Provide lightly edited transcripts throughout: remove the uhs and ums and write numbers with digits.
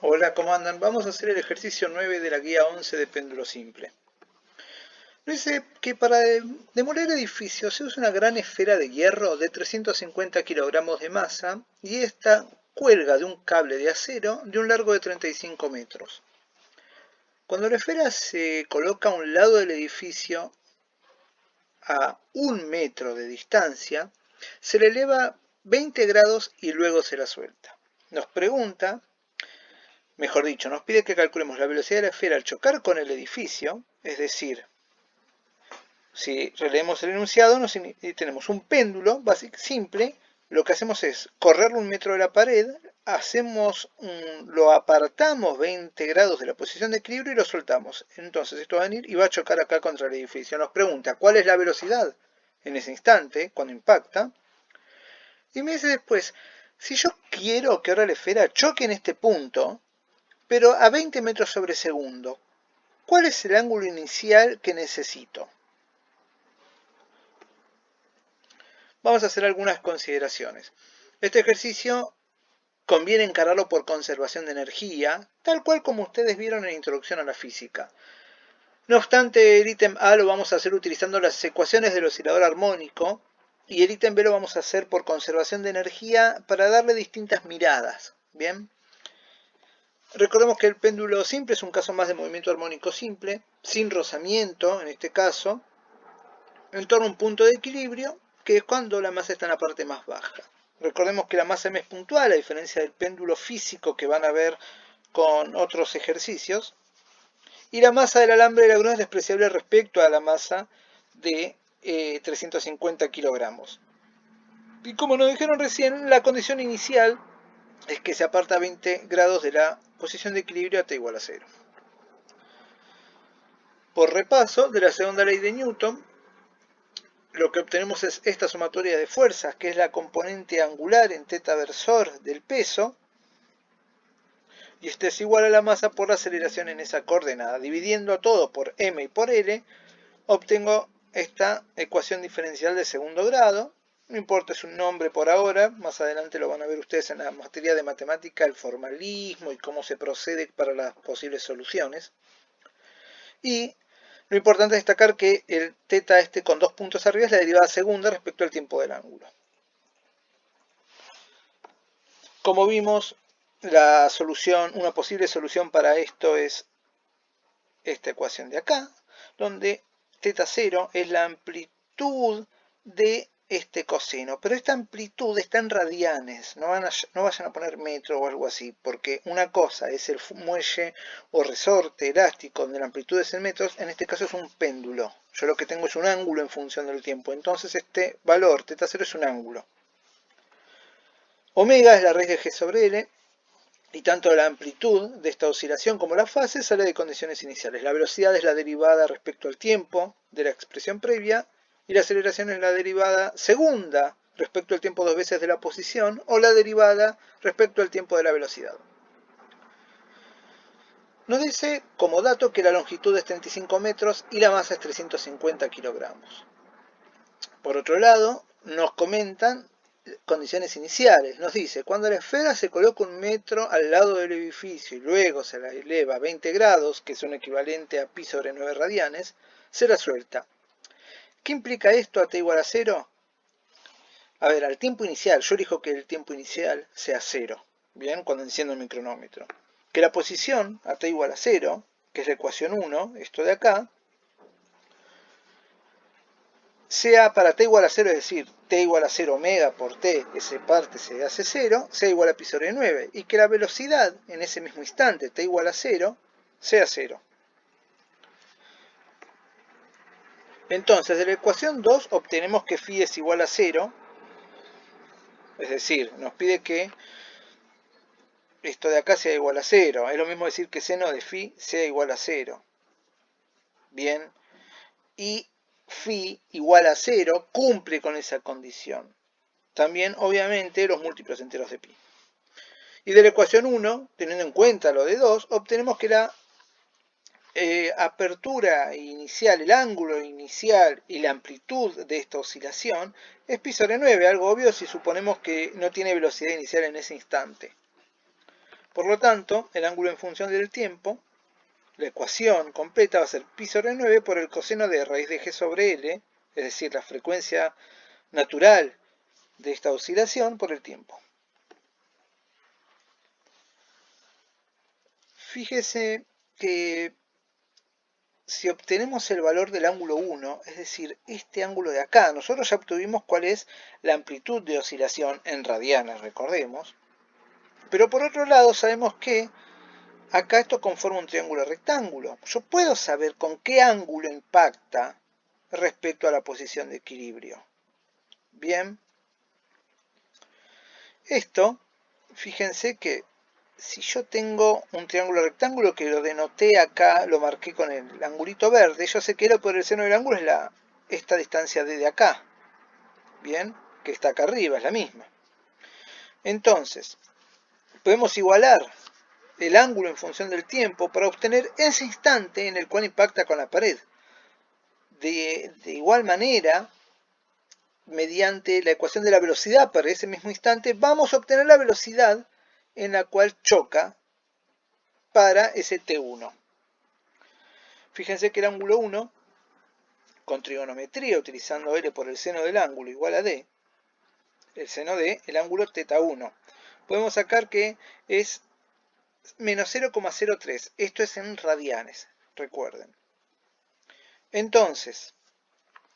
Hola, ¿cómo andan? Vamos a hacer el ejercicio 9 de la guía 11 de péndulo simple. Dice que para demoler edificios se usa una gran esfera de hierro de 350 kilogramos de masa y esta cuelga de un cable de acero de un largo de 35 metros. Cuando la esfera se coloca a un lado del edificio a 1 metro de distancia, se le eleva 20 grados y luego se la suelta. Nos pregunta, mejor dicho, nos pide que calculemos la velocidad de la esfera al chocar con el edificio, es decir, si releemos el enunciado y tenemos un péndulo básico, simple, lo que hacemos es correrlo 1 metro de la pared, lo apartamos 20 grados de la posición de equilibrio y lo soltamos. Entonces esto va a venir y va a chocar acá contra el edificio. Nos pregunta cuál es la velocidad en ese instante, cuando impacta. Y me dice después, si yo quiero que ahora la esfera choque en este punto, pero a 20 metros sobre segundo, ¿cuál es el ángulo inicial que necesito? Vamos a hacer algunas consideraciones. Este ejercicio conviene encararlo por conservación de energía, tal cual como ustedes vieron en la introducción a la física. No obstante, el ítem A lo vamos a hacer utilizando las ecuaciones del oscilador armónico y el ítem B lo vamos a hacer por conservación de energía para darle distintas miradas. Bien. Recordemos que el péndulo simple es un caso más de movimiento armónico simple, sin rozamiento en este caso, en torno a un punto de equilibrio, que es cuando la masa está en la parte más baja. Recordemos que la masa M es puntual, a diferencia del péndulo físico que van a ver con otros ejercicios. Y la masa del alambre de la grúa es despreciable respecto a la masa de 350 kilogramos. Y como nos dijeron recién, la condición inicial es que se aparta 20 grados de la posición de equilibrio a t igual a 0. Por repaso de la segunda ley de Newton, lo que obtenemos es esta sumatoria de fuerzas, que es la componente angular en θ versor del peso, y este es igual a la masa por la aceleración en esa coordenada. Dividiendo a todo por m y por l, obtengo esta ecuación diferencial de segundo grado. No importa, es un nombre por ahora, más adelante lo van a ver ustedes en la materia de matemática, el formalismo y cómo se procede para las posibles soluciones. Y lo importante es destacar que el θ este con dos puntos arriba es la derivada segunda respecto al tiempo del ángulo. Como vimos, una posible solución para esto es esta ecuación de acá, donde θ0 es la amplitud de este coseno, pero esta amplitud está en radianes, no vayan a poner metro o algo así, porque una cosa es el muelle o resorte elástico donde la amplitud es en metros, en este caso es un péndulo. Yo lo que tengo es un ángulo en función del tiempo, entonces este valor θ0 es un ángulo. Omega es la raíz de g sobre l, y tanto la amplitud de esta oscilación como la fase sale de condiciones iniciales. La velocidad es la derivada respecto al tiempo de la expresión previa y la aceleración es la derivada segunda respecto al tiempo dos veces de la posición o la derivada respecto al tiempo de la velocidad. Nos dice como dato que la longitud es 35 metros y la masa es 350 kilogramos. Por otro lado, nos comentan condiciones iniciales. Nos dice, cuando la esfera se coloca 1 metro al lado del edificio y luego se la eleva a 20 grados, que es un equivalente a pi sobre 9 radianes, se la suelta. ¿Qué implica esto a t igual a 0? A ver, al tiempo inicial, yo elijo que el tiempo inicial sea 0, ¿bien? Cuando enciendo mi cronómetro. Que la posición a t igual a 0, que es la ecuación 1, esto de acá, sea para t igual a 0, es decir, t igual a 0 omega por t, que se parte, se hace 0, sea igual a pi sobre 9, y que la velocidad en ese mismo instante, t igual a 0, sea 0. Entonces, de la ecuación 2 obtenemos que phi es igual a 0, es decir, nos pide que esto de acá sea igual a 0. Es lo mismo decir que seno de phi sea igual a 0. Bien, y phi igual a 0 cumple con esa condición. También, obviamente, los múltiplos enteros de pi. Y de la ecuación 1, teniendo en cuenta lo de 2, obtenemos que la apertura inicial, el ángulo inicial y la amplitud de esta oscilación es pi sobre 9, algo obvio si suponemos que no tiene velocidad inicial en ese instante. Por lo tanto, el ángulo en función del tiempo, la ecuación completa va a ser pi sobre 9 por el coseno de raíz de g sobre L, es decir, la frecuencia natural de esta oscilación por el tiempo. Fíjese que si obtenemos el valor del ángulo 1, es decir, este ángulo de acá, nosotros ya obtuvimos cuál es la amplitud de oscilación en radianes, recordemos. Pero por otro lado sabemos que acá esto conforma un triángulo rectángulo. Yo puedo saber con qué ángulo impacta respecto a la posición de equilibrio. Bien. Esto, fíjense que si yo tengo un triángulo rectángulo que lo denoté acá, lo marqué con el angulito verde, yo sé que L por el seno del ángulo es esta distancia de acá. Bien, que está acá arriba, es la misma. Entonces, podemos igualar el ángulo en función del tiempo para obtener ese instante en el cual impacta con la pared. De igual manera, mediante la ecuación de la velocidad para ese mismo instante, vamos a obtener la velocidad en la cual choca para ese T1. Fíjense que el ángulo 1, con trigonometría, utilizando L por el seno del ángulo igual a D, el seno de el ángulo θ1, podemos sacar que es menos 0,03. Esto es en radianes, recuerden. Entonces,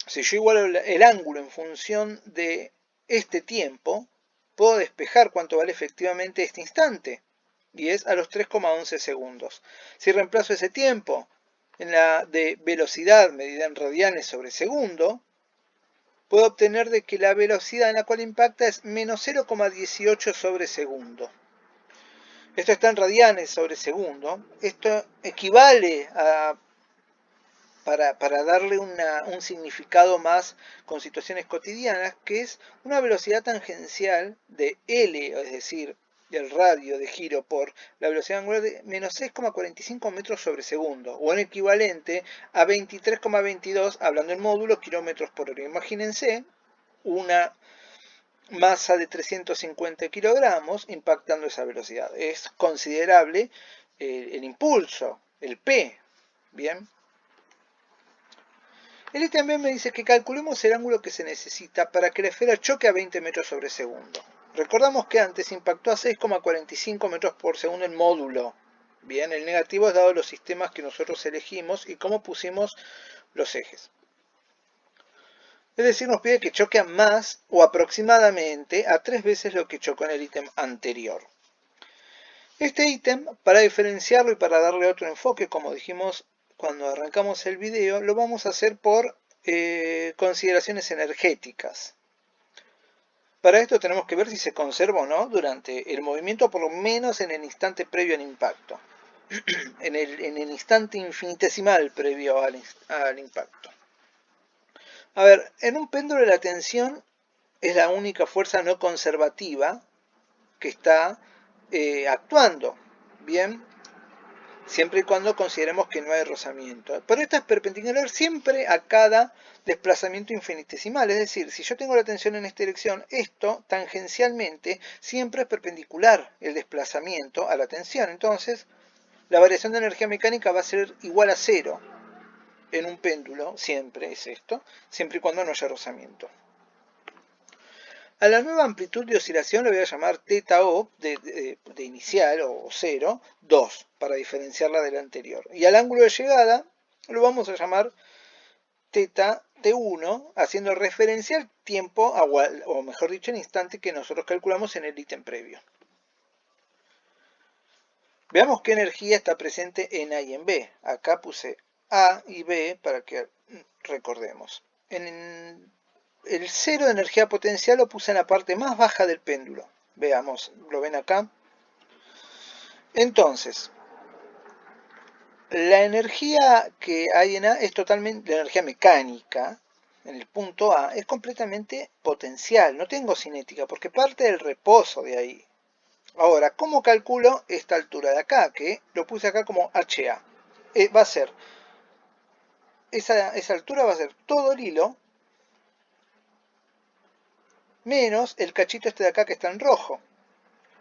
si yo igualo el ángulo en función de este tiempo, puedo despejar cuánto vale efectivamente este instante, y es a los 3,11 segundos. Si reemplazo ese tiempo en la de velocidad medida en radianes sobre segundo, puedo obtener de que la velocidad en la cual impacta es menos 0,18 sobre segundo. Esto está en radianes sobre segundo. Esto equivale a, para darle un significado más con situaciones cotidianas, que es una velocidad tangencial de L, es decir, del radio de giro por la velocidad angular de menos 6,45 metros sobre segundo, o en equivalente a 23,22, hablando en módulo, kilómetros por hora. Imagínense una masa de 350 kilogramos impactando esa velocidad. Es considerable el impulso, el P. Bien. Él también me dice que calculemos el ángulo que se necesita para que la esfera choque a 20 metros sobre segundo. Recordamos que antes impactó a 6,45 metros por segundo en módulo. Bien, el negativo es dado los sistemas que nosotros elegimos y cómo pusimos los ejes. Es decir, nos pide que choque a más o aproximadamente a 3 veces lo que chocó en el ítem anterior. Este ítem, para diferenciarlo y para darle otro enfoque, como dijimos cuando arrancamos el video, lo vamos a hacer por consideraciones energéticas. Para esto tenemos que ver si se conserva o no durante el movimiento, por lo menos en el instante previo al impacto, en el instante infinitesimal previo al impacto. A ver, en un péndulo la tensión es la única fuerza no conservativa que está actuando, ¿bien? Siempre y cuando consideremos que no hay rozamiento. Pero esta es perpendicular siempre a cada desplazamiento infinitesimal, es decir, si yo tengo la tensión en esta dirección, esto tangencialmente siempre es perpendicular el desplazamiento a la tensión. Entonces, la variación de energía mecánica va a ser igual a 0 en un péndulo, siempre es esto, siempre y cuando no haya rozamiento. A la nueva amplitud de oscilación le voy a llamar θO de inicial o 0, 2, para diferenciarla del anterior. Y al ángulo de llegada lo vamos a llamar θ T1, haciendo referencia al tiempo, o mejor dicho, el instante que nosotros calculamos en el ítem previo. Veamos qué energía está presente en A y en B. Acá puse A y B para que recordemos. En el cero de energía potencial lo puse en la parte más baja del péndulo. Veamos, ¿lo ven acá? Entonces, la energía que hay en A es totalmente, la energía mecánica, en el punto A, es completamente potencial, no tengo cinética, porque parte del reposo de ahí. Ahora, ¿cómo calculo esta altura de acá? Que lo puse acá como HA. Va a ser, esa altura va a ser todo el hilo, menos el cachito este de acá que está en rojo.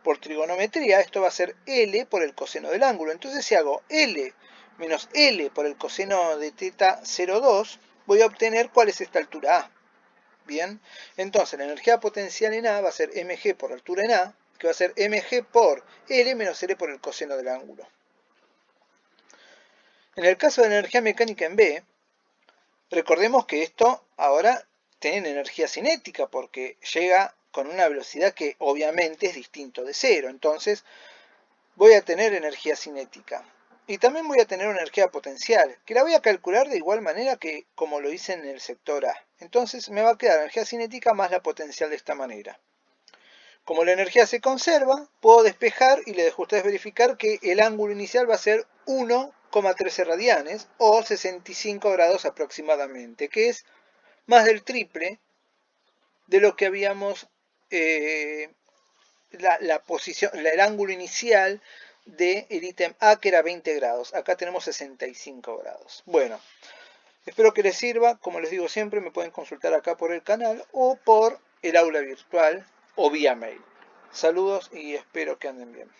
por trigonometría, esto va a ser L por el coseno del ángulo. Entonces si hago L menos L por el coseno de θ 0,2, voy a obtener cuál es esta altura A. Bien, entonces la energía potencial en A va a ser mg por altura en A, que va a ser mg por L menos L por el coseno del ángulo. En el caso de la energía mecánica en B, recordemos que esto ahora tiene energía cinética porque llega con una velocidad que obviamente es distinto de cero. Entonces voy a tener energía cinética. Y también voy a tener una energía potencial, que la voy a calcular de igual manera que como lo hice en el sector A. Entonces me va a quedar energía cinética más la potencial de esta manera. Como la energía se conserva, puedo despejar y les dejo a ustedes verificar que el ángulo inicial va a ser 1,13 radianes o 65 grados aproximadamente, que es más del triple de lo que habíamos, el ángulo inicial del ítem A, que era 20 grados. Acá tenemos 65 grados. Bueno, espero que les sirva. Como les digo siempre, me pueden consultar acá por el canal o por el aula virtual o vía mail. Saludos y espero que anden bien.